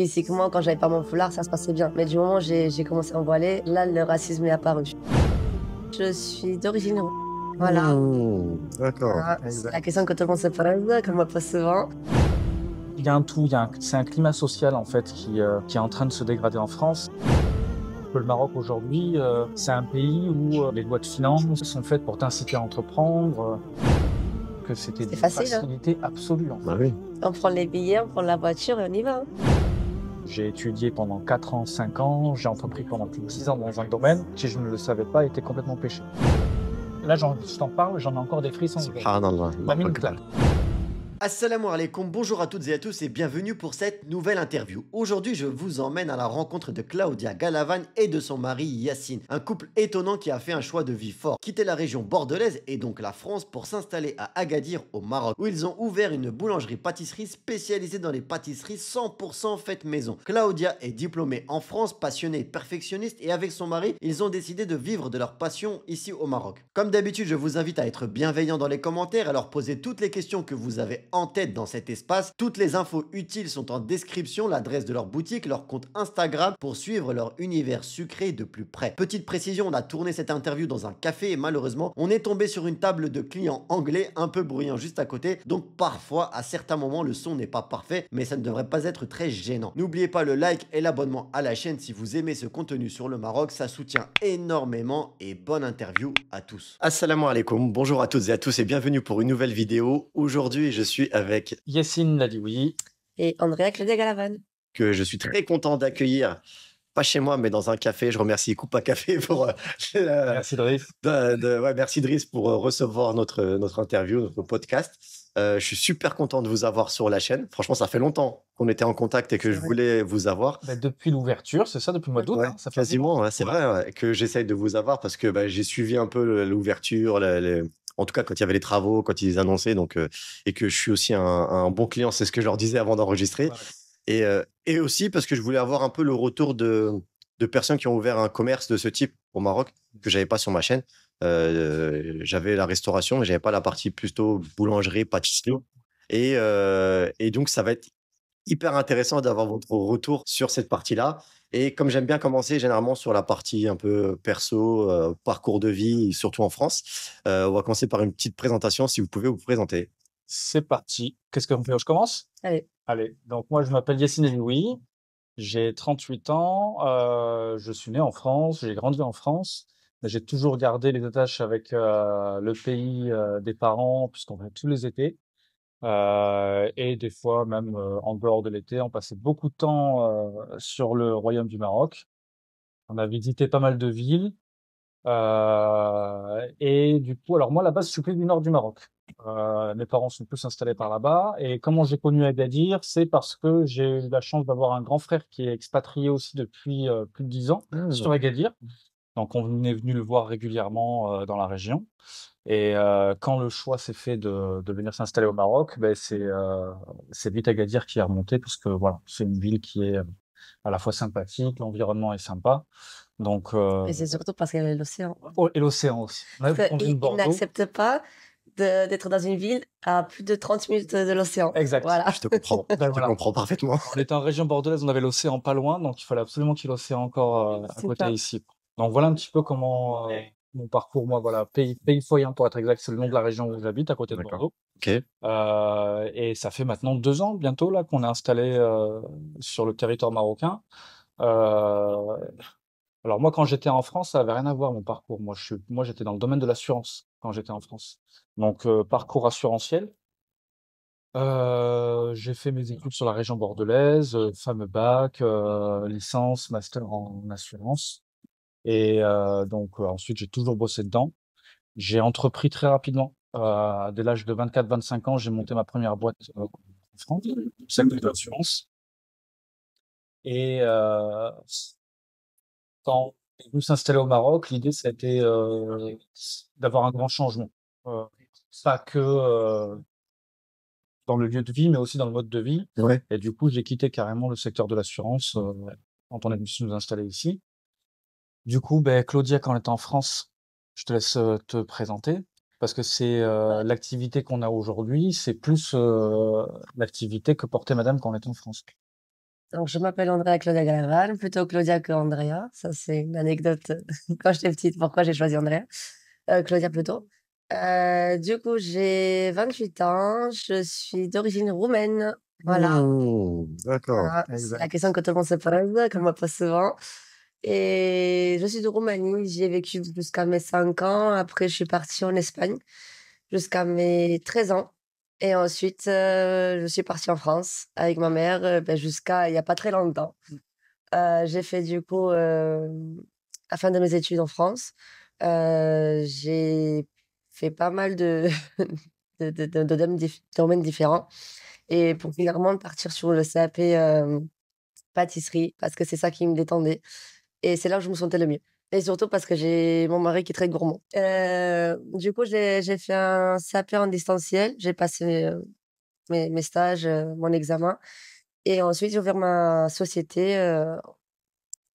Physiquement, quand j'avais pas mon foulard, ça se passait bien. Mais du moment où j'ai commencé à me voiler, là, le racisme est apparu. Je suis d'origine roumaine. Voilà. D'accord, Voilà. C'est la exact. question que tout le monde se pose, qu'on me pose souvent. Il y a un tout, c'est un climat social en fait qui est en train de se dégrader en France. Le Maroc aujourd'hui, c'est un pays où les lois de finances sont faites pour t'inciter à entreprendre, que c'était C'est d'une facile, hein. facilité absolue en fait. Bah oui. On prend les billets, on prend la voiture et on y va, hein. J'ai étudié pendant 4 ans, 5 ans, j'ai entrepris pendant plus de 10 ans dans un domaine qui, je ne le savais pas, était complètement péché. Là, je t'en parle, j'en ai encore des frissons. Subhanallah. La mine claque. Assalamu alaikum, bonjour à toutes et à tous et bienvenue pour cette nouvelle interview. Aujourd'hui, je vous emmène à la rencontre de Claudia Galavan et de son mari Yacine, un couple étonnant qui a fait un choix de vie fort, quitter la région bordelaise et donc la France pour s'installer à Agadir au Maroc, où ils ont ouvert une boulangerie-pâtisserie spécialisée dans les pâtisseries 100% faites maison. Claudia est diplômée en France, passionnée, perfectionniste et avec son mari, ils ont décidé de vivre de leur passion ici au Maroc. Comme d'habitude, je vous invite à être bienveillant dans les commentaires, à leur poser toutes les questions que vous avez en tête dans cet espace. Toutes les infos utiles sont en description, l'adresse de leur boutique, leur compte Instagram pour suivre leur univers sucré de plus près. Petite précision, on a tourné cette interview dans un café et malheureusement, on est tombé sur une table de clients anglais un peu bruyant juste à côté, donc parfois, à certains moments, le son n'est pas parfait, mais ça ne devrait pas être très gênant. N'oubliez pas le like et l'abonnement à la chaîne si vous aimez ce contenu sur le Maroc, ça soutient énormément et bonne interview à tous. Assalamu alaikum, bonjour à toutes et à tous et bienvenue pour une nouvelle vidéo. Aujourd'hui, je suis avec Yacine l'a dit oui. Et Andrea Claudia Galavan. que je suis très content d'accueillir, pas chez moi, mais dans un café. Je remercie Coupa Café pour Merci Driss. ouais, merci Driss pour recevoir notre interview, notre podcast. Je suis super content de vous avoir sur la chaîne. Franchement, ça fait longtemps qu'on était en contact et que C'est je vrai. voulais vous avoir. Bah, depuis l'ouverture, c'est ça, depuis le mois d'août, Ouais, hein, ça fait quasiment, ouais, c'est Ouais. vrai ouais, que j'essaye de vous avoir parce que j'ai suivi un peu l'ouverture, en tout cas quand il y avait les travaux, quand ils annonçaient, donc, et que je suis aussi un bon client, c'est ce que je leur disais avant d'enregistrer. Et aussi parce que je voulais avoir un peu le retour de personnes qui ont ouvert un commerce de ce type au Maroc que j'avais pas sur ma chaîne. J'avais la restauration, mais j'avais pas la partie plutôt boulangerie, pâtisserie. Et donc, ça va être hyper intéressant d'avoir votre retour sur cette partie-là. Et comme j'aime bien commencer généralement sur la partie un peu perso, parcours de vie, surtout en France, on va commencer par une petite présentation, si vous pouvez vous présenter. C'est parti. Qu'est-ce qu'on fait? Je commence? Allez. Allez, donc moi je m'appelle Yacine Eloui, j'ai 38 ans, je suis né en France, j'ai grandi en France, mais j'ai toujours gardé les attaches avec le pays des parents, puisqu'on va tous les étés, et des fois même en dehors de l'été, on passait beaucoup de temps sur le Royaume du Maroc. On a visité pas mal de villes, et du coup, alors moi, à la base, je suis plus du nord du Maroc. Mes parents sont plus installés par là-bas. Et comment j'ai connu Agadir, c'est parce que j'ai eu la chance d'avoir un grand frère qui est expatrié aussi depuis plus de 10 ans sur Agadir. Donc, on est venu le voir régulièrement dans la région. Et quand le choix s'est fait de venir s'installer au Maroc, ben c'est vite Agadir qui est remonté parce que voilà, c'est une ville qui est à la fois sympathique, l'environnement est sympa. Donc, Et c'est surtout parce qu'il y avait l'océan. oh, et l'océan aussi. On Parce on vient de qu'ils Bordeaux. n'acceptent pas d'être dans une ville à plus de 30 minutes de l'océan. Exact. Voilà. Je te comprends, je te Voilà. comprends parfaitement. On était en région bordelaise, on avait l'océan pas loin, donc il fallait absolument qu'il y ait l'océan encore à C'est côté ça. ici. Donc voilà un petit peu comment mon parcours, moi, voilà, pays Foyen pour être exact, c'est le nom de la région où j'habite, à côté de D'accord. Bordeaux. Ok. Et ça fait maintenant 2 ans bientôt là qu'on est installé sur le territoire marocain. Euh, alors moi, quand j'étais en France, ça avait rien à voir mon parcours. Moi, j'étais dans le domaine de l'assurance quand j'étais en France. Donc parcours assurantiel. J'ai fait mes études sur la région bordelaise, fameux bac, licence, master en assurance. Et donc ensuite, j'ai toujours bossé dedans. J'ai entrepris très rapidement. Dès l'âge de 24-25 ans, j'ai monté ma première boîte en France, secteur de l'assurance. Et quand on est venu s'installer au Maroc, l'idée, c'était d'avoir un grand changement. Euh, Pas que dans le lieu de vie, mais aussi dans le mode de vie. Ouais. Et du coup, j'ai quitté carrément le secteur de l'assurance quand on est venu nous installer ici. Du coup, Claudia, quand elle était en France, je te laisse te présenter parce que c'est l'activité qu'on a aujourd'hui, c'est plus l'activité que portait Madame quand on était en France. Donc, je m'appelle Andrea Claudia Galavan, plutôt Claudia que Andrea. Ça, c'est une anecdote quand j'étais petite, pourquoi j'ai choisi Andrea. Claudia plutôt. Du coup, j'ai 28 ans, je suis d'origine roumaine. Voilà, D'accord. voilà. C'est la Exact. question que tout le monde se pose, qu'on me pose souvent. Et je suis de Roumanie, j'y ai vécu jusqu'à mes 5 ans. Après, je suis partie en Espagne jusqu'à mes 13 ans. Et ensuite, je suis partie en France avec ma mère, ben, jusqu'à il y a pas très longtemps. J'ai fait du coup, la fin de mes études en France. J'ai fait pas mal de de domaines différents et pour finalement partir sur le CAP, pâtisserie parce que c'est ça qui me détendait et c'est là où je me sentais le mieux et surtout parce que j'ai mon mari qui est très gourmand. Du coup, j'ai fait un CAP en distanciel. J'ai passé, mes stages, mon examen et ensuite j'ai ouvert ma société,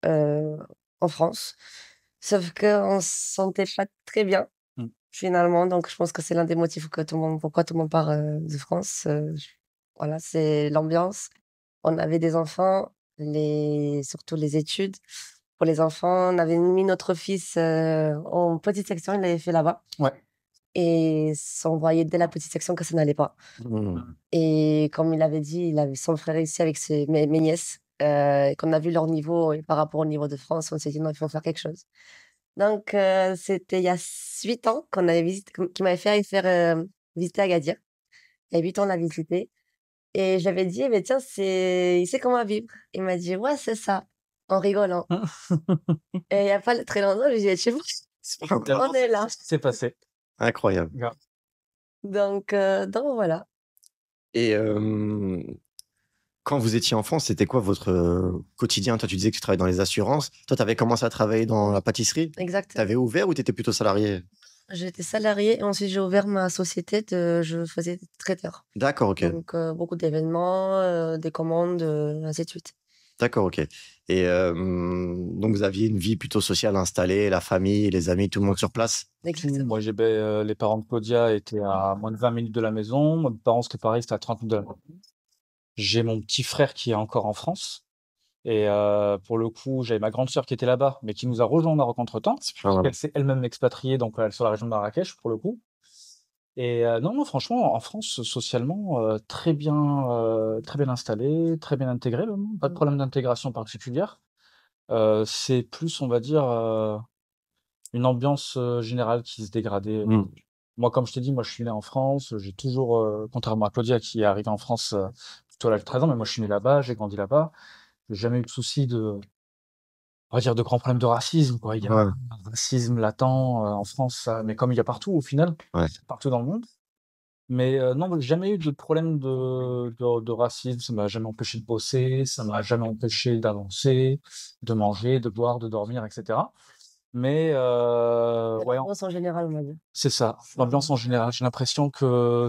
heu, en France. Sauf qu'on se sentait pas très bien, Mmh. finalement, donc je pense que c'est l'un des motifs que tout le monde pourquoi tout le monde part, de France, j voilà, c'est l'ambiance. On avait des enfants, les surtout les études. Pour les enfants, on avait mis notre fils, en petite section, il l'avait fait là-bas Ouais. et on voyait dès la petite section que ça n'allait pas. Mmh. Et comme il avait dit, il avait son frère ici avec mes nièces, et qu'on a vu leur niveau et par rapport au niveau de France, on s'est dit: «Non, il faut faire quelque chose». Donc c'était il y a 8 ans qu'on avait visité qu'il m'avait fait faire, visiter Agadir. Il y a 8 ans, on l'a visité et j'avais dit: «Eh beh, tiens, c'est ici qu'on va vivre». Il m'a dit: «Ouais, c'est ça», en rigolant et il y a pas très longtemps, je lui ai dit: «Eh, tu vois, Finalement, on est là». c'est ce qui s'est passé. Incroyable. Grave. Donc voilà. Et quand vous étiez enfant, c'était quoi votre, quotidien? Toi, tu disais que tu travaillais dans les assurances. Toi, tu avais commencé à travailler dans la pâtisserie? Tu Exactement. avais ouvert ou tu étais plutôt salarié? J'étais salariée et ensuite j'ai ouvert ma société de je faisais traiteur. D'accord, OK. Donc beaucoup d'événements, des commandes, ainsi de suite. D'accord, OK. Et donc vous aviez une vie plutôt sociale installée, la famille, les amis, tout le monde sur place? Tout. Exactement. Moi, j'ai les parents de Claudia étaient à moins de 20 minutes de la maison. Mes parents, c'était pareil, c'était à 30 minutes de la maison. J'ai mon petit frère qui est encore en France et pour le coup, j'avais ma grande sœur qui était là-bas, mais qui nous a rejoints au Maroc entre-temps. C'est pas mal. Elle s'est elle-même expatriée, donc sur la région de Marrakech, pour le coup. Et non, non, franchement, en France, socialement, très bien installé, très bien intégré même, pas de problème d'intégration particulière. C'est plus, on va dire, une ambiance, générale qui se dégradait. Mmh. Moi, comme je t'ai dit, moi, je suis né en France, j'ai toujours, contrairement à Claudia qui est arrivée en France, plutôt à l'âge de 13 ans, mais moi, je suis né là-bas, j'ai grandi là-bas. J'ai jamais eu de souci on va dire, de grands problèmes de racisme, quoi. Il y a Ouais, un racisme latent, en France, ça mais comme il y a partout au final, ouais. partout dans le monde. Mais non, j'ai jamais eu de problème de racisme, ça m'a jamais empêché de bosser, ça m'a jamais empêché d'avancer, de manger, de boire, de dormir et cetera. Mais De ouais, l'ambiance en général, on va dire. c'est ça, l'ambiance en général. J'ai l'impression que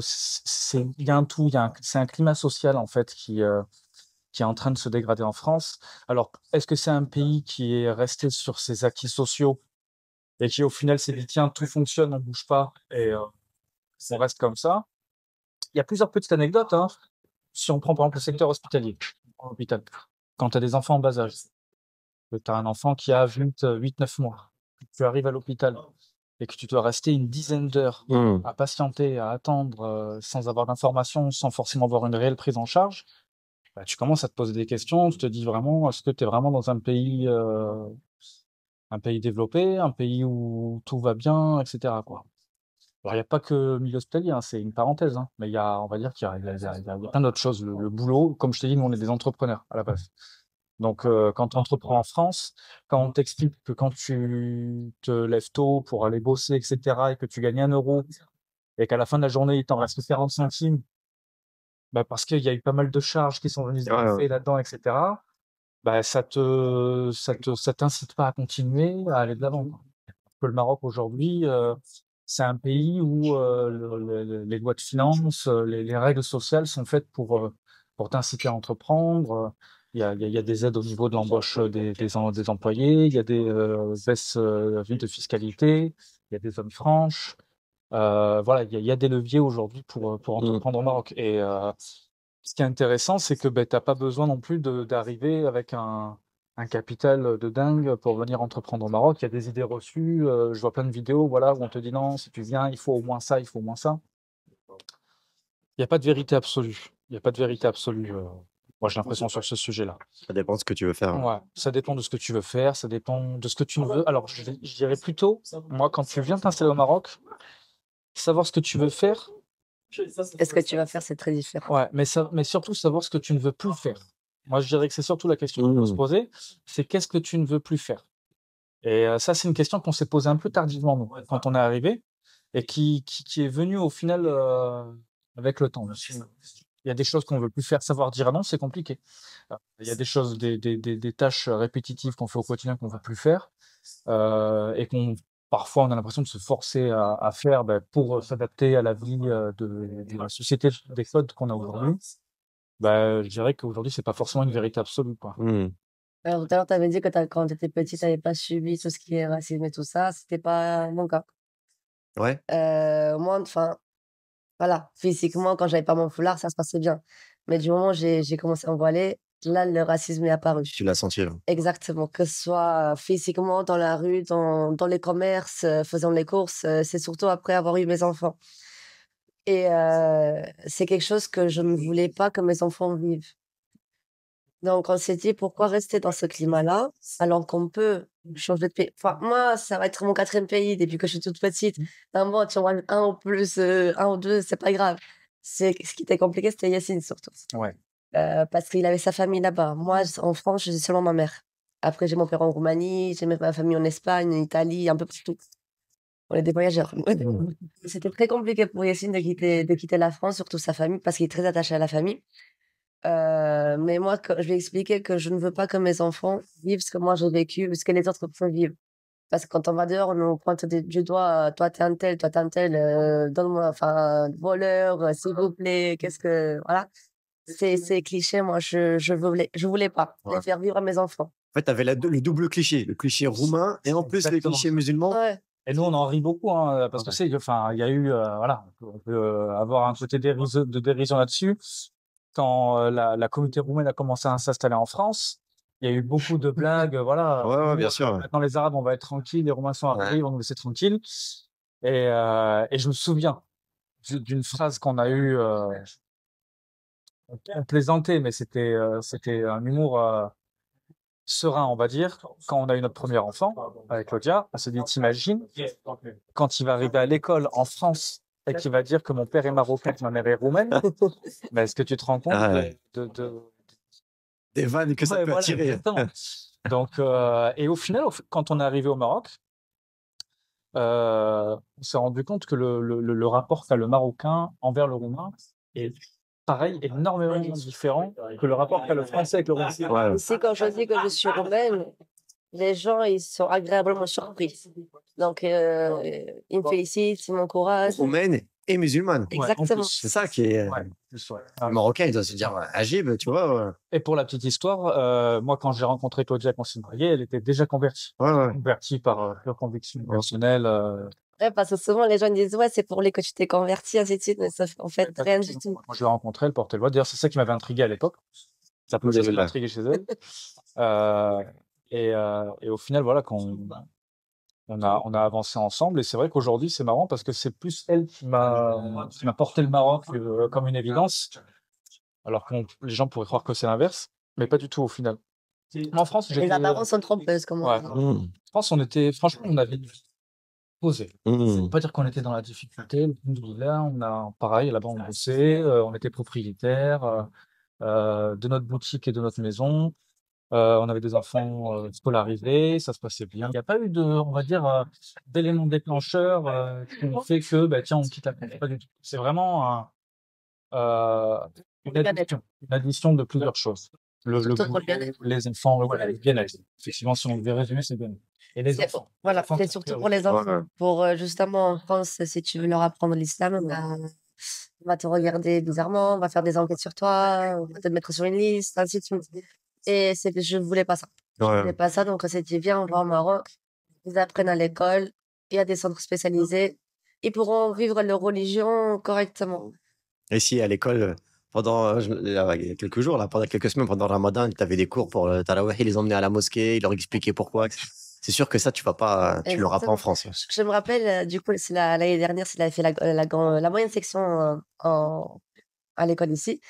il y a un tout, c'est un climat social en fait qui est en train de se dégrader en France. Alors, est-ce que c'est un pays qui est resté sur ses acquis sociaux et qui au final s'est dit: «Tiens, tout fonctionne, on bouge pas et ça reste comme ça»? Il y a plusieurs petites anecdotes, hein. Si on prend par exemple le secteur hospitalier, en hôpital, quand tu as des enfants en bas âge, que tu as un enfant qui a 8-9 mois, que tu arrives à l'hôpital et que tu dois rester une dizaine d'heures Mmh. à patienter, à attendre, sans avoir d'informations, sans forcément avoir une réelle prise en charge, bah, tu commences à te poser des questions. Tu te dis vraiment: «Est-ce que tu es vraiment dans un pays développé, un pays où tout va bien?» et cetera, quoi. Alors il y a pas que le milieu hospitalier, hein, c'est une parenthèse, hein, mais on va dire qu'il y a plein d'autres choses. Le boulot, comme je t'ai dit, nous on est des entrepreneurs à la base. Donc quand tu entreprends en France, quand on t'explique que quand tu te lèves tôt pour aller bosser et cetera et que tu gagnes 1 € et qu'à la fin de la journée, il t'en reste que 40 centimes, bah, parce qu'il y a eu pas mal de charges qui sont venues se Ouais, ouais. greffer là-dedans et cetera, bah, ça t'incite pas à continuer, à aller de l'avant, quoi. Que le Maroc aujourd'hui, c'est un pays où, les lois de finances, les règles sociales sont faites pour t'inciter à entreprendre, il y a des aides au niveau de l'embauche, des employés, il y a des, baisses, de fiscalité, il y a des zones franches, voilà, il y a des leviers aujourd'hui pour Mmh. entreprendre au Maroc et Ce qui est intéressant, c'est que tu n'as pas besoin non plus d'arriver avec un capital de dingue pour venir entreprendre au Maroc. Il y a des idées reçues. Je vois plein de vidéos voilà, où on te dit non, si tu viens, il faut au moins ça, il faut au moins ça. Il n'y a pas de vérité absolue. Il n'y a pas de vérité absolue. Moi, j'ai l'impression sur ce sujet-là. Ça dépend de ce que tu veux faire. Ouais, ça dépend de ce que tu veux faire, ça dépend de ce que tu veux. Alors, je dirais plutôt, moi, quand tu viens t'installer au Maroc, savoir ce que tu veux faire, Et ce que tu vas faire, c'est très différent. ouais, mais surtout savoir ce que tu ne veux plus faire. Moi, je dirais que c'est surtout la question qu'il faut se poser, c'est qu'est-ce que tu ne veux plus faire? Et ça, c'est une question qu'on s'est posée un peu tardivement, nous, quand on est arrivé, et qui est venue au final avec le temps. Il y a des choses qu'on veut plus faire, savoir dire non, c'est compliqué. Il y a des choses, des tâches répétitives qu'on fait au quotidien qu'on veut plus faire, et parfois on a l'impression de se forcer à faire pour s'adapter à la vie de la société, des codes qu'on a aujourd'hui. Je dirais qu'aujourd'hui, c'est pas forcément une vérité absolue, quoi. Alors, tout à l'heure, tu avais dit que quand tu étais petit, tu n'avais pas subi tout ce qui est racisme et tout ça. C'était pas mon cas. Ouais. Moi, enfin, voilà, physiquement, quand j'avais pas mon foulard, ça se passait bien. Mais du moment où j'ai commencé à me voiler, là, le racisme est apparu. Tu l'as senti, là. Exactement, que ce soit physiquement, dans la rue, dans les commerces, faisant les courses, c'est surtout après avoir eu mes enfants. Et c'est quelque chose que je ne voulais pas que mes enfants vivent. Donc, on s'est dit, pourquoi rester dans ce climat-là, alors qu'on peut changer de pays. Enfin, moi, ça va être mon 4e pays depuis que je suis toute petite. Bon, tu en rajoutes un ou plus, un ou deux, c'est pas grave. Ce qui était compliqué, c'était Yacine surtout. Ouais. Parce qu'il avait sa famille là-bas. Moi, en France, j'ai seulement ma mère. Après, j'ai mon père en Roumanie, j'ai ma famille en Espagne, en Italie, un peu partout. On est des voyageurs. C'était très compliqué pour Yacine de quitter la France, surtout sa famille, parce qu'il est très attaché à la famille. Mais moi, je lui ai expliqué que je ne veux pas que mes enfants vivent ce que moi j'ai vécu, ce que les autres peuvent vivre. Parce que quand on va dehors, on nous pointe du doigt, toi t'es un tel, toi t'es un tel, donne-moi, enfin, voleur, s'il vous plaît, qu'est-ce que, voilà. C'est cliché, moi, je voulais pas les faire vivre à mes enfants. En fait, tu avais le double cliché, le cliché roumain et en plus Exactement. le cliché musulman. Ouais. Et nous, on en rit beaucoup, hein, parce que il y a eu, voilà, on peut avoir un côté de dérision là-dessus. Quand la communauté roumaine a commencé à s'installer en France, il y a eu beaucoup de blagues, voilà. Ouais, bien sûr. Maintenant, les Arabes, on va être tranquilles, les Roumains sont arrivés, ils vont nous laisser tranquilles. Et je me souviens d'une phrase qu'on a eue, on plaisantait, mais c'était un humour serein, on va dire. Quand on a eu notre premier enfant avec Claudia, on s'est dit, t'imagines, quand il va arriver à l'école en France et qu'il va dire que mon père est marocain, que ma mère est roumaine, est-ce que tu te rends compte des vannes que ça peut attirer. Exactement. Donc, et au final, quand on est arrivé au Maroc, on s'est rendu compte que le rapport qu'a le Marocain envers le Roumain est pareil, énormément différent que le rapport qu'a le Français avec le Roumain. Ouais. Ici, quand je dis que je suis roumaine, les gens, ils sont agréablement surpris. Donc, ils me félicitent, ils m'encouragent. Roumaine et musulmane. Exactement. C'est ça qui est. Le Marocain, il doit se dire, Agib, tu vois. Et pour la petite histoire, moi, quand j'ai rencontré Claudia quand on s'est marié, elle était déjà convertie. Convertie par pure conviction personnelle. Ouais, parce que souvent, les gens disent, ouais, c'est pour lui que tu t'es converti, ainsi de suite, mais ça, en fait, rien du tout. Quand je l'ai rencontrée, elle portait le voile. D'ailleurs, c'est ça qui m'avait intrigué à l'époque. Ça peut m'avoir intrigué chez elle. Et au final, voilà, quand on a avancé ensemble, et c'est vrai qu'aujourd'hui, c'est marrant parce que c'est plus elle qui m'a porté le Maroc comme une évidence, alors que les gens pourraient croire que c'est l'inverse, mais pas du tout au final. En France, Les apparences sont trompeuses, comme on dit. En France, franchement, on avait posé. Ça veut pas dire qu'on était dans la difficulté. Là, pareil, là-bas, on bossait, on était propriétaire de notre boutique et de notre maison. On avait des enfants scolarisés, ça se passait bien. Il n'y a pas eu on va dire, d'éléments déclencheurs qui ont fait que, tiens, on quitte la France. Pas du tout. C'est vraiment une addition de plusieurs choses. Le boulot, les enfants, le bien-être. Effectivement, si on devait résumer, c'est bien. Et les enfants. Voilà, c'est surtout pour les enfants. Pour justement, en France, si tu veux leur apprendre l'islam, on va te regarder bizarrement, on va faire des enquêtes sur toi, on va te mettre sur une liste, ainsi de suite. Et je voulais pas ça. Je voulais pas ça, donc on s'est dit, viens, on va au Maroc, ils apprennent à l'école, il y a des centres spécialisés, ils pourront vivre leur religion correctement. Et si à l'école, Pendant, il y a quelques jours, là, pendant quelques semaines, pendant le Ramadan, tu avais des cours pour le Tarawih, ils les emmenaient à la mosquée, ils leur expliquaient pourquoi. C'est sûr que ça, tu l'auras pas en Exactement. France. Je me rappelle, du coup, c'est l'année dernière, c'est il avait fait la moyenne section à l'école ici.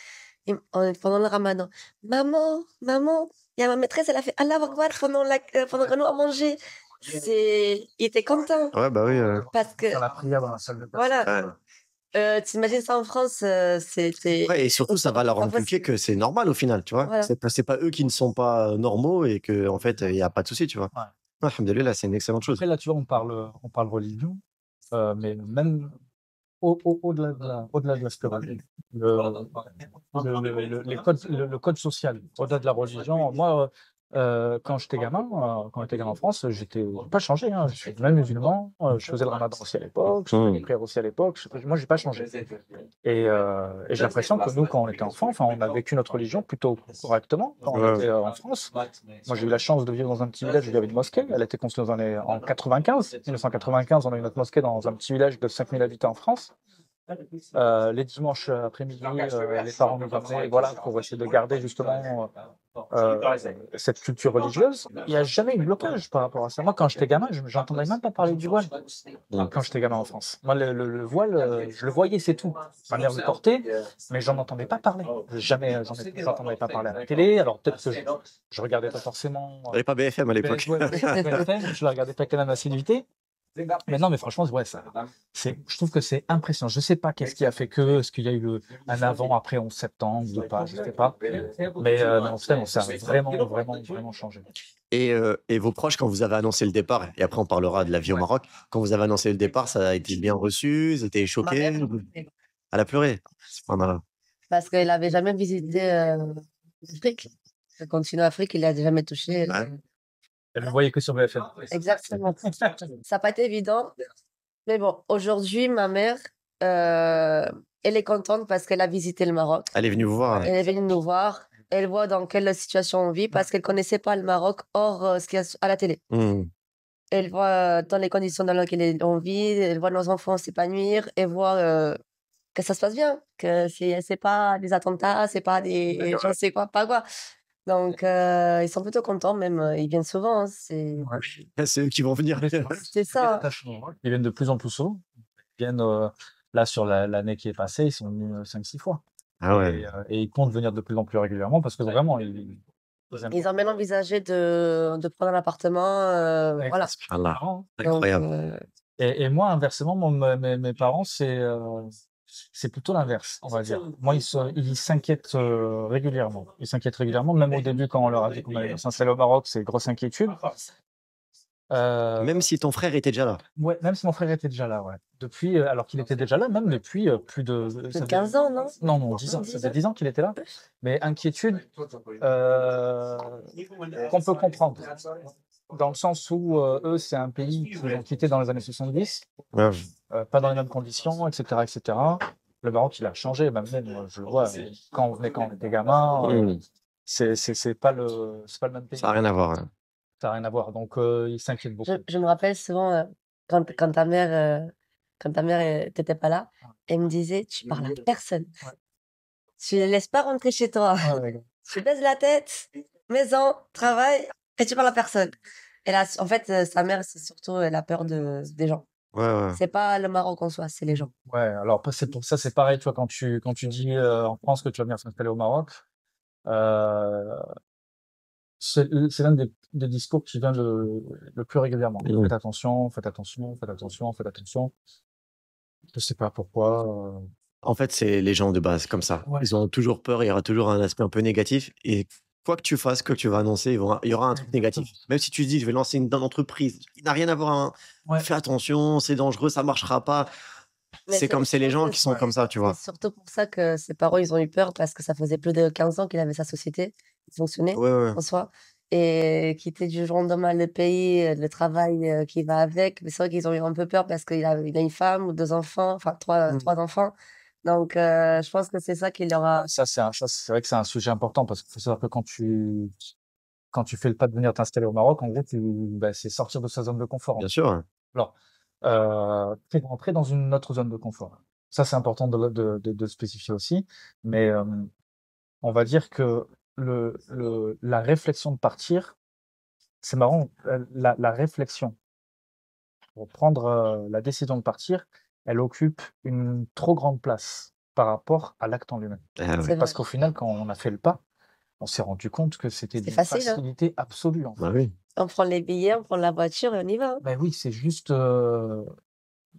Et pendant le ramadan, maman, il y a ma maîtresse, elle a fait Allah Akbar pendant que nous on mangeait. Il était content Ouais, bah oui. parce que, Faire la prière dans la salle de classe. voilà, Ouais. t'imagines ça en France, c'était. Ouais, et surtout, ça va leur Pas inculquer possible. que c'est normal au final, tu vois. Voilà. C'est pas eux qui ne sont pas normaux et que en fait, il y a pas de souci, tu vois. Ouais. Ouais, alhamdoulilah, c'est une excellente chose. Après, là, tu vois, on parle religion, mais même au-delà de l'aspect religieux, le code social, au-delà de la religion. Moi, quand j'étais gamin en France, j'ai pas changé, hein. Je suis même musulman, je faisais le ramadan aussi à l'époque, je faisais les prières aussi à l'époque. Moi, j'ai pas changé. Et j'ai l'impression que nous, quand on était enfant, enfin, on a vécu notre religion plutôt correctement quand on Ouais. était en France. Moi, j'ai eu la chance de vivre dans un petit village où il y avait une mosquée. Elle a été construite en 1995, on a eu notre mosquée dans un petit village de 5000 habitants en France. Les dimanches après-midi, les parents nous amenaient, voilà, pour essayer de garder justement cette culture religieuse. Il n'y a jamais eu de blocage par rapport à ça. Moi, quand j'étais gamin, j'entendais même pas parler du voile quand j'étais gamin en France. Moi, le voile, je le voyais, c'est tout. Ma mère le portait, mais j'en entendais pas parler. Jamais, j'entendais pas parler à la télé. Alors peut-être que je regardais pas forcément. Il n'y avait pas BFM à l'époque. Je la regardais pas avec la même assiduité. Mais non, mais franchement, ouais, je trouve que c'est impressionnant. Je sais pas qu'est-ce qui a fait est-ce qu'il y a eu un avant, après 11 septembre ou pas, je sais pas. Mais en fait, ça a vraiment changé. Et vos proches, quand vous avez annoncé le départ, et après on parlera de la vie au Maroc, quand vous avez annoncé le départ, ça a été bien reçu, ils étaient Ma choqués, mère, elle a pleuré. Subhanallah. parce qu'elle avait jamais visité l'Afrique. Le continent Afrique, il a jamais touché. Ouais. Elle ne voyait que sur BFM. Exactement. Ça n'a pas été évident. Mais bon, aujourd'hui, ma mère, elle est contente parce qu'elle a visité le Maroc. Elle est venue vous voir. Elle est venue nous voir. Elle voit dans quelle situation on vit parce qu'elle connaissait pas le Maroc hors ce qu'il y a à la télé. Mmh. Elle voit dans les conditions dans lesquelles on vit, elle voit nos enfants s'épanouir, elle voit que ça se passe bien, que c'est pas des attentats, c'est pas des je sais quoi, pas quoi. Donc ils sont plutôt contents même, ils viennent souvent, hein, C'est eux qui vont venir. c'est ça. Ils viennent de plus en plus souvent. Ils viennent, là, sur l'année qui est passée, ils sont venus 5-6 fois. Ah ouais. Et ils comptent venir de plus en plus régulièrement parce que vraiment, ils aiment Ils ont même envisagé de prendre un appartement, voilà. Subhanallah. marrant. Incroyable. Et moi, inversement, mes parents, c'est plutôt l'inverse, on va dire. Moi, ils s'inquiètent régulièrement. Ils s'inquiètent régulièrement, même au début, quand on leur a dit qu'on allait s'installer au Maroc, c'est grosse inquiétude. Même si ton frère était déjà là. Ouais, même si mon frère était déjà là, ouais. Depuis, alors qu'il était déjà là, même depuis plus de. Plus de 15 ans, non? Non, 10 ans. Ça fait 10 ans qu'il était là. Mais inquiétude qu'on peut comprendre. Dans le sens où eux, c'est un pays qu'ils ont quitté dans les années 70, Ouais. pas dans les mêmes conditions, etc., etc. Le Maroc, il a changé, même je le vois, quand on venait quand on était gamin, Mmh. c'est pas le même pays. Ça n'a rien à voir. Hein. Ça n'a rien à voir. Donc, ils s'inquiètent beaucoup. Je me rappelle souvent quand ta mère t'étais pas là, elle me disait tu parles à personne. Ouais. Tu les laisses pas rentrer chez toi. Ouais. Tu baisses la tête, maison, travail, et tu parles à personne. Et là, en fait, sa mère, c'est surtout la peur des gens. Ouais. C'est pas le Maroc en soi, c'est les gens. Ouais, alors c'est pour ça, c'est pareil, tu vois, quand tu dis en France que tu vas venir s'installer au Maroc, euh, c'est l'un des discours qui vient le plus régulièrement. Mmh. Faites attention, faites attention, faites attention, faites attention. Je sais pas pourquoi. En fait, c'est les gens de base, comme ça. Ouais. Ils ont toujours peur, il y aura toujours un aspect un peu négatif. Et quoi que tu fasses, que tu vas annoncer, il y aura un truc négatif. Même si tu dis, je vais lancer une entreprise, il n'a rien à voir. Ouais. Fais attention, c'est dangereux, ça marchera pas. Mais C'est les gens qui sont ouais. comme ça, tu vois. C'est surtout pour ça que ses parents, ils ont eu peur parce que ça faisait plus de 15 ans qu'il avait sa société qui fonctionnait Ouais. en soi. Et quitter du jour au lendemain le pays, le travail qui va avec. Mais c'est vrai qu'ils ont eu un peu peur parce qu'il a une femme ou 2 enfants, enfin Mmh. 3 enfants. Donc je pense que c'est ça qui leur a. Ça, c'est vrai que c'est un sujet important parce qu'il faut savoir que quand tu fais le pas de venir t'installer au Maroc, en gros, c'est sortir de sa zone de confort. Bien sûr. Alors, rentrer dans une autre zone de confort. Ça, c'est important de spécifier aussi. Mais on va dire que la réflexion de partir, c'est marrant, la réflexion pour prendre la décision de partir, elle occupe une trop grande place par rapport à l'acte en lui-même. Ah C'est ouais. Parce vrai. qu'au final, quand on a fait le pas, on s'est rendu compte que c'était C'est d'une facile, hein. facilité absolue, en fait. Bah oui. On prend les billets, on prend la voiture et on y va, hein. Ben oui, c'est juste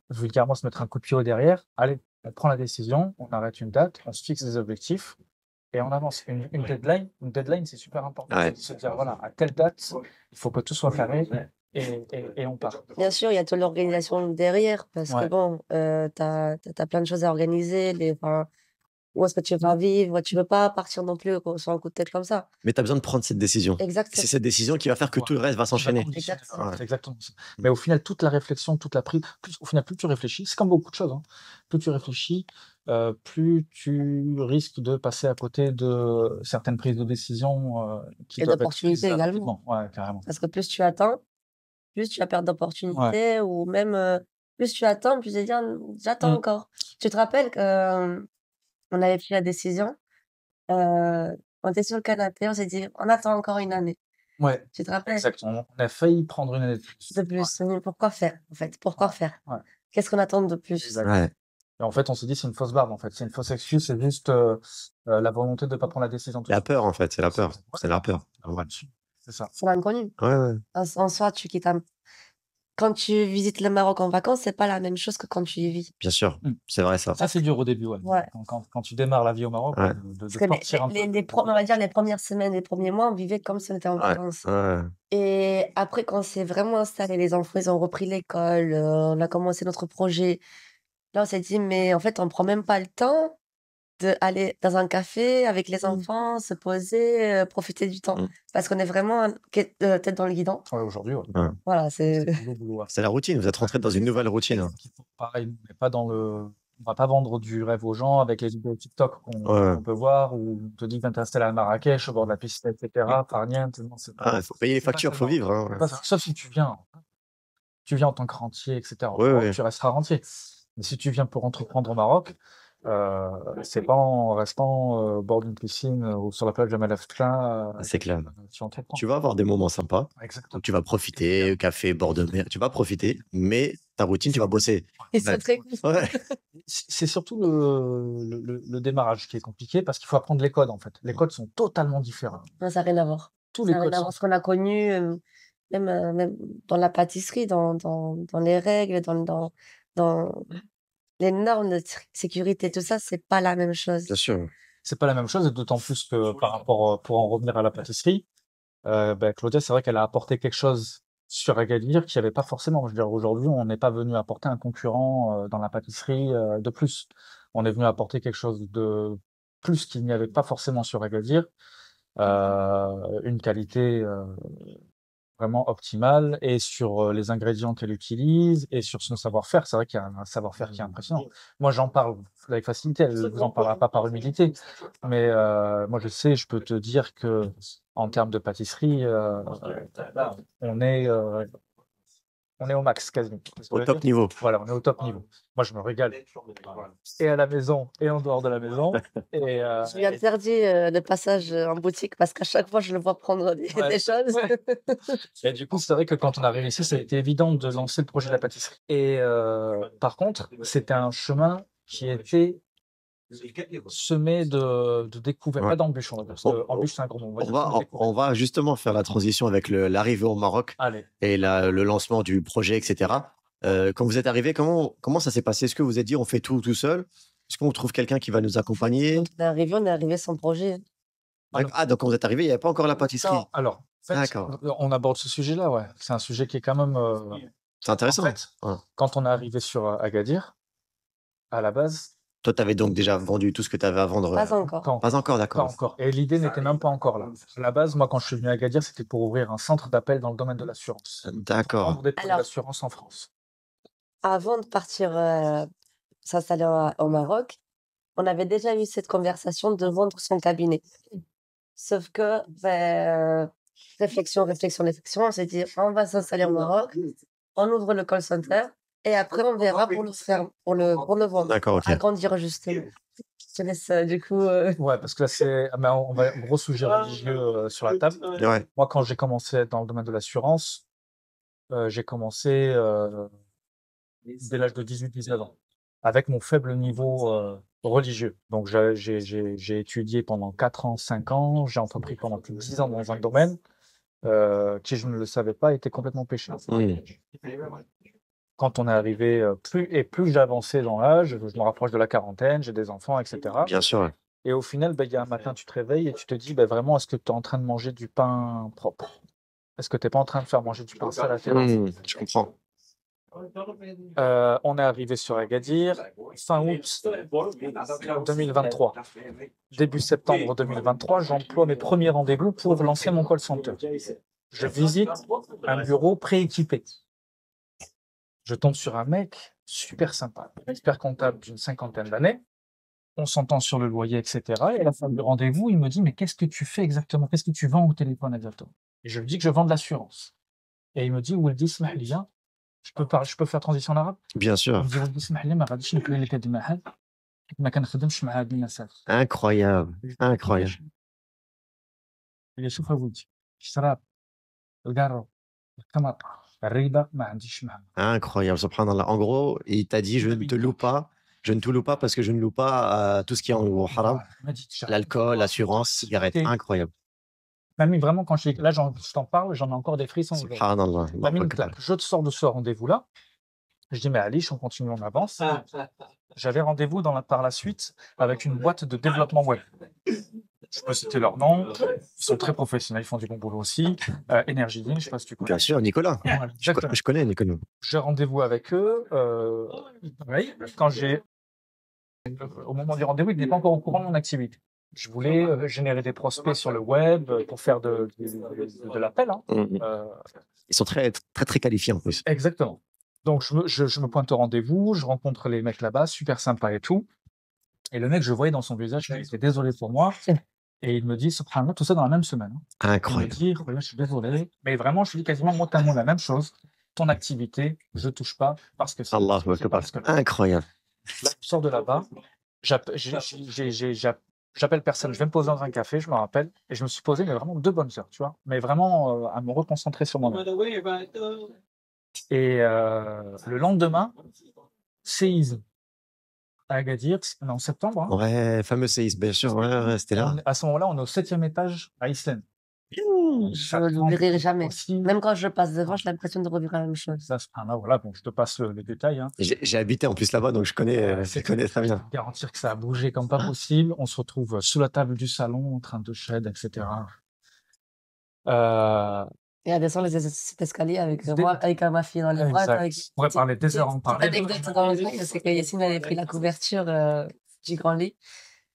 vulgairement se mettre un coup de pied au derrière. Allez, on prend la décision, on arrête une date, on se fixe des objectifs et on avance. Une deadline, c'est super important. Ouais. C'est de se dire, voilà, à telle date, il faut que tout soit carré et on part. Bien sûr, il y a toute l'organisation derrière parce que Ouais, bon, tu plein de choses à organiser, où est-ce que tu vas vivre? Tu veux pas partir non plus sur un coup de tête comme ça. Mais tu as besoin de prendre cette décision. C'est Exactement, cette décision qui va faire que tout le reste va qui va s'enchaîner. conditionner. exactement. Ouais. C'est exactement ça. Mais au final, toute la réflexion, toute la prise, au final, plus tu réfléchis, c'est comme beaucoup de choses, hein. Plus tu réfléchis, plus tu risques de passer à côté de certaines prises de décision qui Et doivent être prises d'opportunités également. rapidement. Ouais, carrément. Parce que plus tu attends, plus tu vas perdre Ouais. d'opportunités ou même, plus tu attends, plus tu vas dire: «J'attends Mm. encore». Tu te rappelles que, on avait pris la décision, on était sur le canapé, on s'est dit: «On attend encore une année». Ouais, Tu te rappelles? exactement. On a failli prendre une année de plus. De Ouais, plus, mais pourquoi faire, en fait? Pourquoi ouais, faire? ouais. Qu'est-ce qu'on attend de plus? Exact. Ouais. Et en fait, on s'est dit, c'est une fausse barbe, en fait. C'est une fausse excuse, c'est juste la volonté de ne pas prendre la décision tout de La suite. peur, en fait, c'est la C'est peur. ouais, C'est la peur. ouais, Ouais. c'est ça. C'est l'inconnu. Ouais, ouais. En soi, tu quittes un quand tu visites le Maroc en vacances, c'est pas la même chose que quand tu y vis. Bien sûr. Mm. C'est vrai, ça. Ça, c'est dur au début, ouais. Ouais, Quand tu démarres la vie au Maroc, Ouais. de parce que sortir un peu. on va dire les premières semaines, les premiers mois, on vivait comme si on était en Ouais. vacances. Ouais. Et après, quand c'est vraiment installé, les enfants, ils ont repris l'école, on a commencé notre projet. Là, on s'est dit: «Mais en fait, on prend même pas le temps d'aller dans un café avec les enfants, se poser, profiter du temps». Mm. Parce qu'on est vraiment tête dans le guidon. Ouais, aujourd'hui, ouais. Ouais. Voilà, C'est c'est boulot, boulot, ouais. C'est la routine. Vous êtes rentré dans une nouvelle routine. C'est qu'il faut- pareil, on n'est pas dans on va pas vendre du rêve aux gens avec les vidéos TikTok Ouais. qu'on peut voir où on te dit viens t'installer à Marrakech au bord de la piscine, etc. Farniente, non, Ah, il faut payer les c'est pas factures, faut seulement, vivre. Hein. c'est pas ça. Sauf si tu viens en tant que rentier, etc. Au Ouais, Maroc, ouais. tu resteras rentier. Mais si tu viens pour entreprendre au Maroc, c'est pas en restant au bord d'une piscine ou sur la plage de Malafitla C'est clair. tu entreprends. Tu vas avoir des moments sympas. Exactement. Donc, tu vas profiter, café, bord de mer. Tu vas profiter, mais ta routine, tu vas bosser. ils sont Ouais. très cool. Ouais. C'est surtout le démarrage qui est compliqué parce qu'il faut apprendre les codes en fait. Les codes sont totalement différents. Non, ça n'a rien à voir. Tous Ça les n'a rien codes à sont. voir. Ce qu'on a connu, même dans la pâtisserie, dans les règles, dans les normes de sécurité, tout ça, c'est pas la même chose. Bien sûr. C'est pas la même chose et d'autant plus que par rapport, pour en revenir à la pâtisserie, Claudia, c'est vrai qu'elle a apporté quelque chose sur Agadir qu'il n'y avait pas forcément. Je veux dire, aujourd'hui, on n'est pas venu apporter un concurrent dans la pâtisserie de plus. On est venu apporter quelque chose de plus qu'il n'y avait pas forcément sur Agadir, une qualité vraiment optimale et sur les ingrédients qu'elle utilise et sur son savoir-faire. C'est vrai qu'il y a un savoir-faire qui est impressionnant. Moi, j'en parle avec facilité. Elle vous en parlera pas par humilité, mais moi, je sais, je peux te dire que en termes de pâtisserie, on est euh, on est au max quasiment. Tu Au vois ce que je veux top dire. niveau. Voilà, on est au top niveau. Moi, je me régale et à la maison et en dehors de la maison. Et, Je lui interdis le passage en boutique parce qu'à chaque fois, je le vois prendre des ouais, choses. ouais. Et du coup, c'est vrai que quand on arrive ici, ça a été évident de lancer le projet de la pâtisserie. Et par contre, c'était un chemin qui était semé de découvertes, Ouais. pas d'embûches, on va dire, parce que embûche, c'est un gros mot. On va dire semé de On découvertes. va justement faire la transition avec l'arrivée au Maroc Allez. et le lancement du projet, etc. Quand vous êtes arrivé, comment ça s'est passé? Est-ce que vous êtes dit on fait tout seul? Est-ce qu'on trouve quelqu'un qui va nous accompagner? Quand on est arrivé sans projet. Alors, Ah, donc quand vous êtes arrivé, il n'y avait pas encore la pâtisserie. Non, alors, en fait, D'accord. on aborde ce sujet-là, ouais. C'est un sujet qui est quand même. C'est intéressant. En fait, Ouais. quand on est arrivé sur Agadir, à la base, Toi, tu avais donc déjà vendu tout ce que tu avais à vendre. pas encore. Pas encore, pas d'accord. encore. Et l'idée n'était même pas encore là. À la base, moi, quand je suis venu à Agadir, c'était pour ouvrir un centre d'appel dans le domaine de l'assurance. Pour D'accord. vendre des produits Alors, d'assurance en France. avant de partir s'installer au Maroc, on avait déjà eu cette conversation de vendre son cabinet. Sauf que, réflexion, on s'est dit, on va s'installer au Maroc, on ouvre le call center Et après, on verra pour le faire, pour le vendre, D'accord, ok. agrandir justement. Je te laisse du coup. Ouais, parce que là, on va gros sujet religieux sur la table. Ouais. Moi, quand j'ai commencé dans le domaine de l'assurance, j'ai commencé dès l'âge de 18-19 ans, avec mon faible niveau religieux. Donc, j'ai étudié pendant 4 ans, 5 ans, j'ai entrepris pendant plus de 10 ans dans un domaine qui, je ne le savais pas, était complètement péché. Quand on est arrivé, plus j'avançais dans l'âge, je me rapproche de la quarantaine, j'ai des enfants, etc. Bien sûr. Ouais. Et au final, il y a un matin, tu te réveilles et tu te dis, vraiment, est-ce que tu es en train de manger du pain propre? Est-ce que tu n'es pas en train de faire manger du pain sale à tes enfants? Je comprends. On est arrivé sur Agadir fin août 2023. Début septembre 2023, j'emploie mes premiers rendez-vous pour lancer mon call center. Je visite un bureau prééquipé. Je tombe sur un mec super sympa, expert comptable d'une 50aine d'années. On s'entend sur le loyer, etc. Et à la fin du rendez-vous, il me dit, mais qu'est-ce que tu fais exactement? Qu'est-ce que tu vends au téléphone exactement? Et je lui dis que je vends de l'assurance. Et il me dit, Waldi, اسمح لي, je peux faire transition en arabe? Bien Il sûr. me dit, Waldi, اسمح لي, ما غاديش نكمل لك هاد المحل, ما كنخدمش مع هاد الناس هاد. Incroyable. Incroyable. Il شوف يا ولدي, الشراب, القارو, الخمر, الريبة ما عنديش معها. Incroyable, subhanallah. En gros, il t'a dit, je ne te loue pas. Je ne te loue pas parce que je ne loue pas tout ce qui est en gros haram. Il m'a dit, L'alcool, l'assurance, cigarette. Incroyable. Mamie, vraiment, quand je t'en parle, j'en ai encore des frissons. Subhanallah. Mamie, une claque. Je te sors de ce rendez-vous-là. Je dis, mais Alice, on continue, on avance. J'avais rendez-vous par la suite avec une boîte de développement web. Je peux citer leur nom. Ils sont très professionnels, ils font du bon boulot aussi. Energy, je ne sais pas si tu connais. Bien sûr, Nicolas. Voilà, Je connais Nicolas. J'ai rendez-vous avec eux. Pareil, au moment du rendez-vous, ils n'étaient pas encore au courant de mon activité. Je voulais générer des prospects sur le web pour faire de l'appel. Hein. Ils sont très, très, très qualifiés en plus. Exactement. Donc, je me pointe au rendez-vous, je rencontre les mecs là-bas, super sympa et tout. Et le mec, je voyais dans son visage qu'il était désolé pour moi. Et il me dit, subhanallah, tout ça dans la même semaine. Incroyable. Il me dit, voilà, je suis désolé. Mais vraiment, je lui dis quasiment mot à mot la même chose. Ton activité, je touche pas parce que c'est. Allah, incroyable. Là, je sors de là-bas. J'appelle personne. Je vais me poser dans un café, je me rappelle. Et je me suis posé, mais vraiment 2 bonnes heures, tu vois. Mais vraiment à me reconcentrer sur moi-même. Et le lendemain, séisme à Agadir, en septembre. Hein. Ouais, fameux séisme, bien sûr. Ouais, c'était là. À ce moment-là, on est au 7e étage à Islande. Je ne l'oublierai jamais. Même quand je passe devant, j'ai l'impression de revivre la même chose. Ça, voilà, bon, je te passe les détails. Hein. J'ai habité en plus là-bas, donc je connais très bien. Garantir que ça a bougé comme pas possible. On se retrouve sous la table du salon, en train de shed, etc. Et à descendre cet escalier avec moi, avec ma fille dans les bras. On pourrait parler des heures en parler. L'anecdote dans le truc, c'est que Yacine avait pris la couverture du grand lit.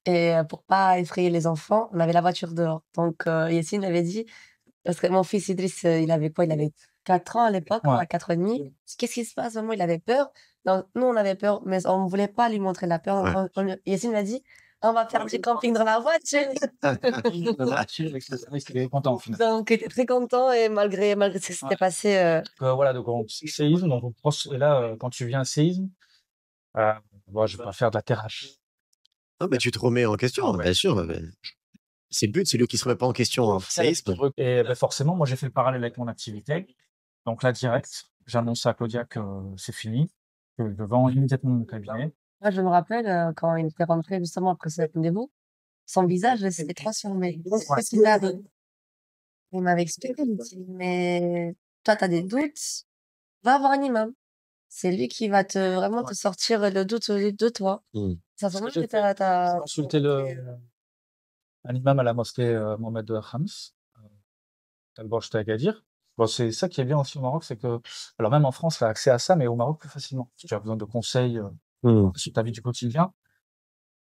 Et pour pas effrayer les enfants, on avait la voiture dehors. Donc Yacine avait dit, parce que mon fils Idriss, il avait quoi? Il avait 4 ans à l'époque, 4 ans et demi. Qu'est-ce qui se passe? Maman, il avait peur. Donc, nous, on avait peur, mais on ne voulait pas lui montrer la peur. Yacine m'a dit, on va faire du camping dans la voiture. Il était content au final. Donc, il était très content et malgré ce qui s'était passé. Voilà, donc séisme. Donc, et là, quand tu viens à séisme, bon, je vais pas faire de la thérapie. Non, mais tu te remets en question, bien sûr. C'est le but, c'est lui qui se remet pas en question. Hein. Séisme. Et forcément, moi, j'ai fait le parallèle avec mon activité. Donc là, direct, j'annonce à Claudia que c'est fini, que je vends immédiatement mon cabinet. Moi, je me rappelle quand il était rentré justement après ce rendez-vous, son visage s'était transformé. Qu'est-ce qu'il arrive? Il m'avait expliqué, il me dit, mais toi, tu as des doutes, va voir un imam. C'est lui qui va vraiment te sortir le doute de toi. Ça fait que t'as consulté un imam à la mosquée Mohamed Khams, Talborj Agadir. Bon, c'est ça qui est bien aussi au Maroc, c'est que, alors même en France, tu as accès à ça, mais au Maroc plus facilement. Si tu as besoin de conseils sur ta vie du quotidien,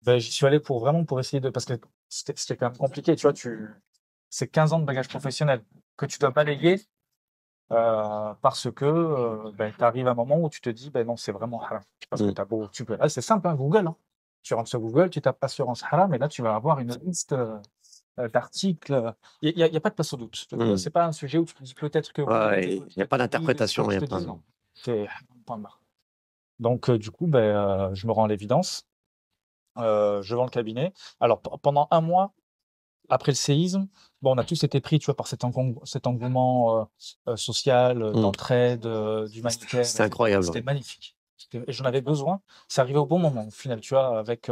j'y suis allé pour essayer parce que c'était quand même compliqué, tu vois, c'est 15 ans de bagage professionnel que tu dois balayer parce que tu arrives à un moment où tu te dis, non, c'est vraiment haram. Parce que là, c'est simple, hein, Google. Hein. Tu rentres sur Google, tu tapes assurance haram, et là, tu vas avoir une liste d'articles. Il n'y a pas de place au doute. C'est pas un sujet où tu te dis peut-être que. Il n'y a pas d'interprétation. C'est point barre. Donc, du coup, je me rends à l'évidence, je vends le cabinet. Alors, pendant un mois, après le séisme, bon, on a tous été pris, tu vois, par cet engouement social, Hmm. d'entraide, d'humanitaire. C'était incroyable. C'était magnifique. Et j'en avais besoin. C'est arrivé au bon moment, au final, tu vois, avec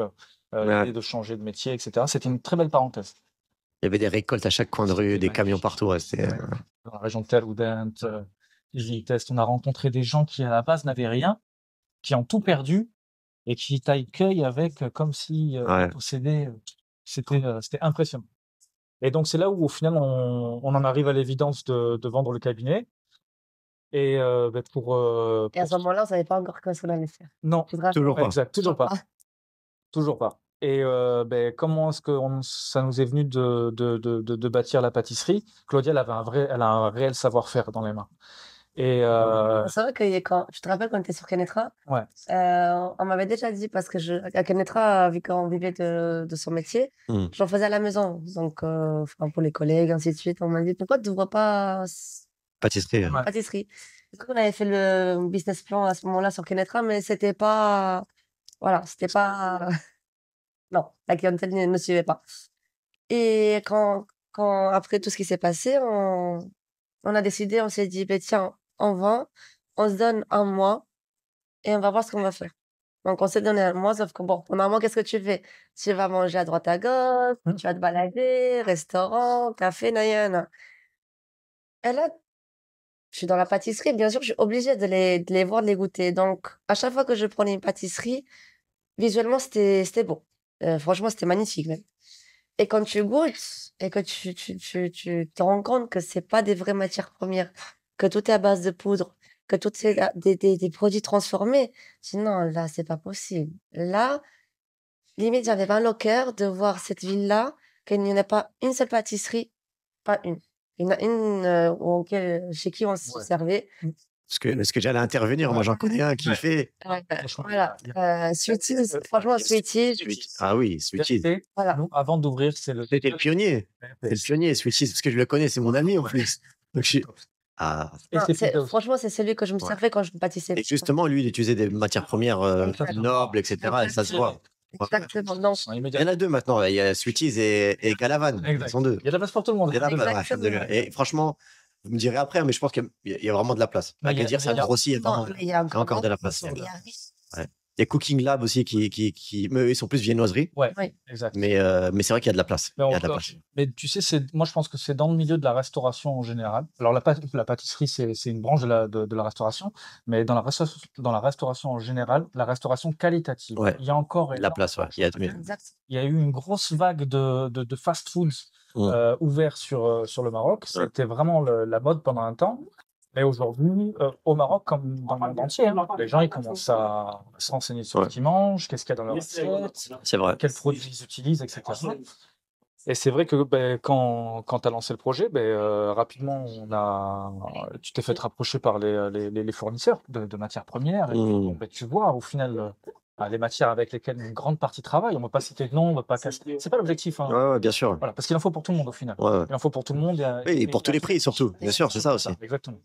Ouais. l'idée de changer de métier, etc. C'était une très belle parenthèse. Il y avait des récoltes à chaque coin de rue, C'était des camions magnifique. partout. Ouais, c'était, Ouais. Dans la région de Tel ou d'Ent, Test, on a rencontré des gens qui, à la base, n'avaient rien, qui ont tout perdu et qui t'accueillent avec comme si ouais. ils possédaient. C'était impressionnant. Et donc, c'est là où, au final, on en arrive à l'évidence de vendre le cabinet. Et Et à ce moment-là, on savait pas encore qu'est-ce qu'on allait faire. non, Tu te rappelles? Toujours pas. exact, toujours pas, Ah, toujours pas. Et comment est-ce que ça nous est venu de bâtir la pâtisserie? Claudia, elle a un réel savoir-faire dans les mains. Et c'est vrai que quand, tu te rappelles quand on était sur Kenetra, ouais, on m'avait déjà dit, parce que à Kenetra, vu qu'on vivait de son métier, Hmm. j'en faisais à la maison. Donc, enfin, pour les collègues, ainsi de suite, on m'a dit, pourquoi tu n'ouvres pas Pâtisserie. ouais. pâtisserie? Du coup, on avait fait le business plan à ce moment-là sur Kenetra, mais c'était pas, voilà, c'était pas, non, la clientèle ne suivait pas. Et après tout ce qui s'est passé, on a décidé, on s'est dit, ben tiens, on vend, on se donne un mois et on va voir ce qu'on va faire. Donc, on s'est donné un mois, sauf que bon, pendant un mois, qu'est-ce que tu fais? Tu vas manger à droite à gauche, tu vas te balader, restaurant, café, nayana. Et là, je suis dans la pâtisserie, bien sûr, je suis obligée de les voir, de les goûter. Donc, à chaque fois que je prenais une pâtisserie, visuellement, c'était beau. Franchement, c'était magnifique même. Et quand tu goûtes et que tu te rends compte que c'est pas des vraies matières premières, que tout est à base de poudre, que tout est des produits transformés, je dis non, là, c'est pas possible. Là, limite, j'avais mal au cœur de voir cette ville-là, qu'il n'y en a pas une seule pâtisserie, pas une. Il y en a une chez qui on se Ouais. servait. Est-ce que j'allais intervenir? Moi, j'en connais un qui Ouais. fait. Ouais, Franchement, voilà. Sweeties, euh, franchement, yes, Sweeties, Ah oui, Sweeties. vérité, voilà. nous, avant d'ouvrir, c'est le C'était le pionnier. C'est le pionnier, Sweeties, parce que je le connais, c'est mon ami en plus. Donc, Ah. Et Non, c'est pizza aussi. franchement, c'est celui que je me Ouais. servais quand je pâtissais. Et justement, lui, il utilisait des matières premières Exactement. nobles, etc. Et ça se voit. Ouais. Exactement. Donc, En Il y immédiat. en a deux maintenant. Il y a Sweeties et Galavan. Ils Exact. sont deux. Il y a de la place pour tout le monde. Il y a de la place, ouais, exactement. Et franchement, vous me direz après, mais je pense qu'il y a vraiment de la place. Mais il y a- Agadir, ça il y a- grossit. Non, mais il y a Il y a encore de la place. il y a Ouais. Il y a Cooking Lab aussi mais eux, ils sont plus viennoiserie. Ouais, Oui. exact. Mais c'est vrai qu'il y a de la place. Mais, Il y a de la place. mais tu sais, moi je pense que c'est dans le milieu de la restauration en général. Alors la pâtisserie, c'est une branche de la restauration, mais dans la restauration en général, la restauration qualitative, Ouais. il y a encore De la place, ouais. Exact. il y a eu une grosse vague de fast-foods ouverts sur le Maroc. C'était vraiment la mode pendant un temps. Mais aujourd'hui, au Maroc, comme dans le monde entier, hein, les gens ils commencent à se renseigner sur ce qu'ils mangent, qu'est-ce qu'il y a dans leur assiette, C'est vrai. quels produits ils utilisent, etc. Et c'est vrai que quand tu as lancé le projet, rapidement, tu t'es fait rapprocher par les fournisseurs de matières premières. Et puis, bon, tu vois, au final, les matières avec lesquelles une grande partie travaille, on ne va pas citer de nom, on ne va pas casser. C'est pas l'objectif. Hein. Ouais, bien sûr. Voilà, parce qu'il en faut pour tout le monde au final. Ouais. Il en faut pour tout le monde. Oui, et pour tous les prix surtout. Bien sûr, c'est ça aussi. Exactement.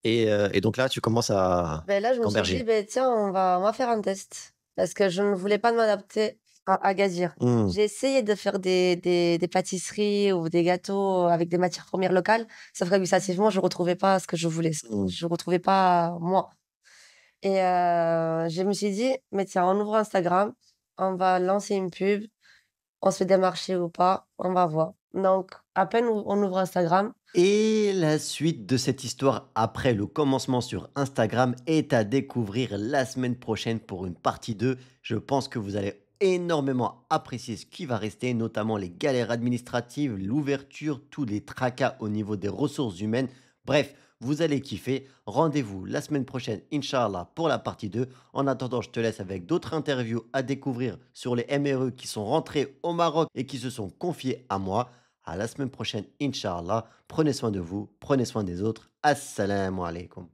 Et donc là, tu commences à Ben là, je me suis gamberger. dit, ben tiens, on va faire un test. Parce que je ne voulais pas m'adapter à Agadir. J'ai essayé de faire des pâtisseries ou des gâteaux avec des matières premières locales, sauf que gustativement, je ne retrouvais pas ce que je voulais. Je ne retrouvais pas moi. Et je me suis dit, mais tiens, on ouvre Instagram, on va lancer une pub, on se fait démarcher ou pas, on va voir. Donc, à peine on ouvre Instagram, Et la suite de cette histoire après le commencement sur Instagram est à découvrir la semaine prochaine pour une partie 2. Je pense que vous allez énormément apprécier ce qui va rester, notamment les galères administratives, l'ouverture, tous les tracas au niveau des ressources humaines. Bref, vous allez kiffer. Rendez-vous la semaine prochaine, Inch'Allah, pour la partie 2. En attendant, je te laisse avec d'autres interviews à découvrir sur les MRE qui sont rentrés au Maroc et qui se sont confiés à moi. À la semaine prochaine, Inch'Allah. Prenez soin de vous, prenez soin des autres. Assalamu alaikum.